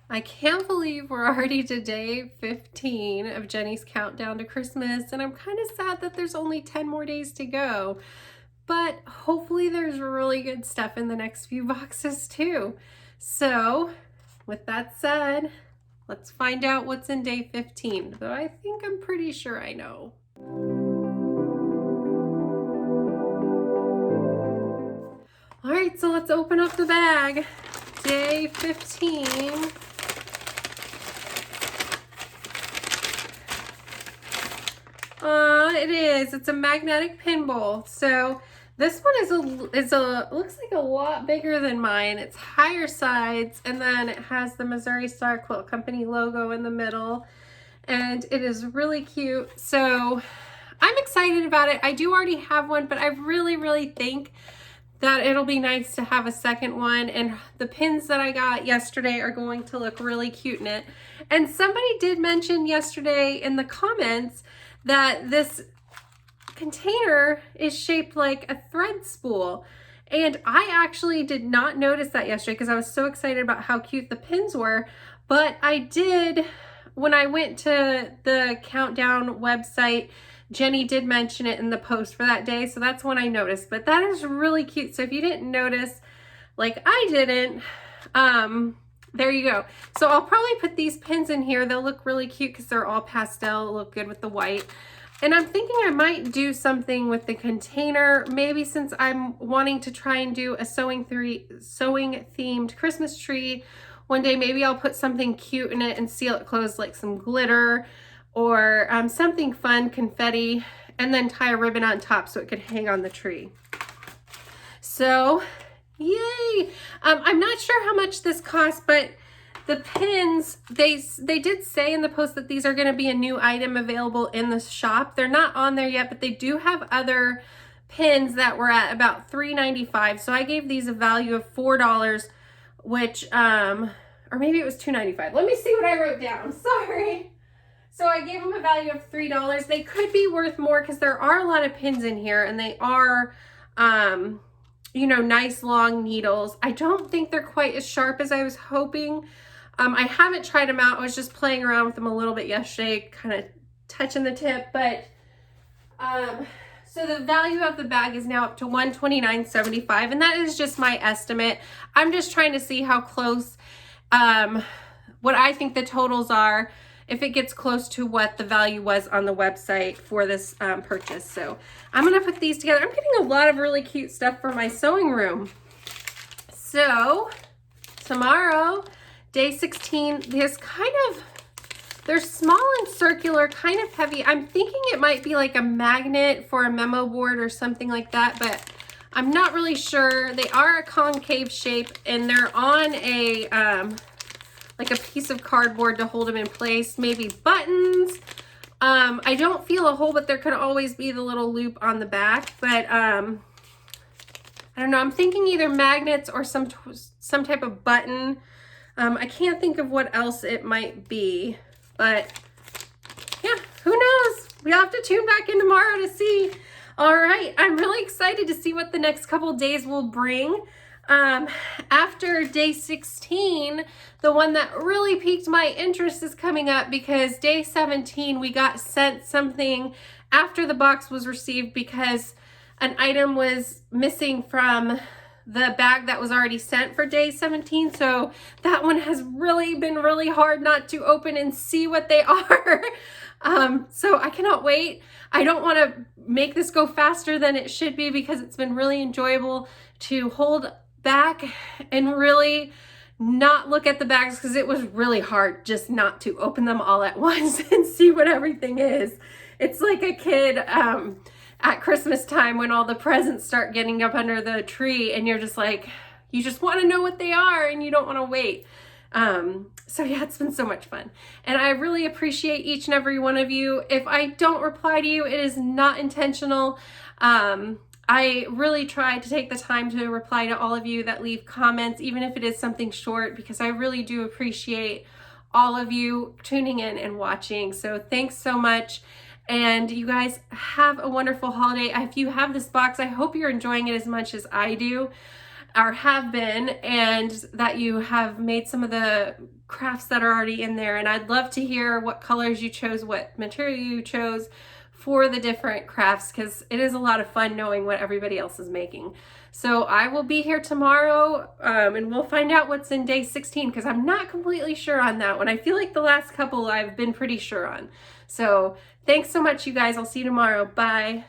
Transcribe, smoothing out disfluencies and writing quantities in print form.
I can't believe we're already to day 15 of Jenny's countdown to Christmas, and I'm kind of sad that there's only 10 more days to go. But hopefully there's really good stuff in the next few boxes too. So with that said, let's find out what's in day 15, though I think I'm pretty sure I know. All right, so let's open up the bag. Day 15. It is. It's a magnetic pinball. So this one looks like a lot bigger than mine. It's higher sides, and then it has the Missouri Star Quilt Company logo in the middle, and it is really cute. So I'm excited about it. I do already have one, but I really think that it'll be nice to have a second one, and the pins that I got yesterday are going to look really cute in it. And somebody did mention yesterday in the comments that this container is shaped like a thread spool, and I actually did not notice that yesterday because I was so excited about how cute the pins were. But I did, when I went to the countdown website, Jenny did mention it in the post for that day, so that's when I noticed. But that is really cute. So if you didn't notice, like I didn't, there you go. So I'll probably put these pins in here. They'll look really cute because they're all pastel, look good with the white. And I'm thinking I might do something with the container. Maybe since I'm wanting to try and do a sewing themed Christmas tree one day, maybe I'll put something cute in it and seal it closed, like some glitter or something fun, confetti, and then tie a ribbon on top so it could hang on the tree. So yay! I'm not sure how much this costs, but the pins, they did say in the post that these are going to be a new item available in the shop. They're not on there yet, but they do have other pins that were at about $3.95. So I gave these a value of $4, which, or maybe it was $2.95. Let me see what I wrote down. Sorry. So I gave them a value of $3. They could be worth more because there are a lot of pins in here, and they are, you know, nice long needles. I don't think they're quite as sharp as I was hoping. I haven't tried them out. I was just playing around with them a little bit yesterday, kind of touching the tip, but so the value of the bag is now up to $129.75, and that is just my estimate. I'm just trying to see how close, what I think the totals are, if it gets close to what the value was on the website for this purchase. So I'm gonna put these together. I'm getting a lot of really cute stuff for my sewing room. So tomorrow, day 16, they're small and circular, kind of heavy. I'm thinking it might be like a magnet for a memo board or something like that, but I'm not really sure. They are a concave shape, and they're on a, like a piece of cardboard to hold them in place, maybe buttons. I don't feel a hole, but there could always be the little loop on the back. But I don't know. I'm thinking either magnets or some type of button. I can't think of what else it might be, but yeah, who knows? We'll have to tune back in tomorrow to see. All right, I'm really excited to see what the next couple days will bring. After day 16, the one that really piqued my interest is coming up, because day 17 we got sent something after the box was received because an item was missing from the bag that was already sent for day 17. So that one has really been really hard not to open and see what they are. So I cannot wait. I don't want to make this go faster than it should be because it's been really enjoyable to hold back and really not look at the bags, because it was really hard just not to open them all at once and see what everything is. It's like a kid at Christmas time when all the presents start getting up under the tree, and you're just like, you just want to know what they are and you don't want to wait. So yeah, it's been so much fun, and I really appreciate each and every one of you. If I don't reply to you, it is not intentional. I really try to take the time to reply to all of you that leave comments, even if it is something short, because I really do appreciate all of you tuning in and watching. So thanks so much. And you guys have a wonderful holiday. If you have this box, I hope you're enjoying it as much as I do, or have been, and that you have made some of the crafts that are already in there, and I'd love to hear what colors you chose, what material you chose for the different crafts, because it is a lot of fun knowing what everybody else is making. So I will be here tomorrow, and we'll find out what's in day 16, because I'm not completely sure on that one. I feel like the last couple I've been pretty sure on. So thanks so much, you guys. I'll see you tomorrow. Bye.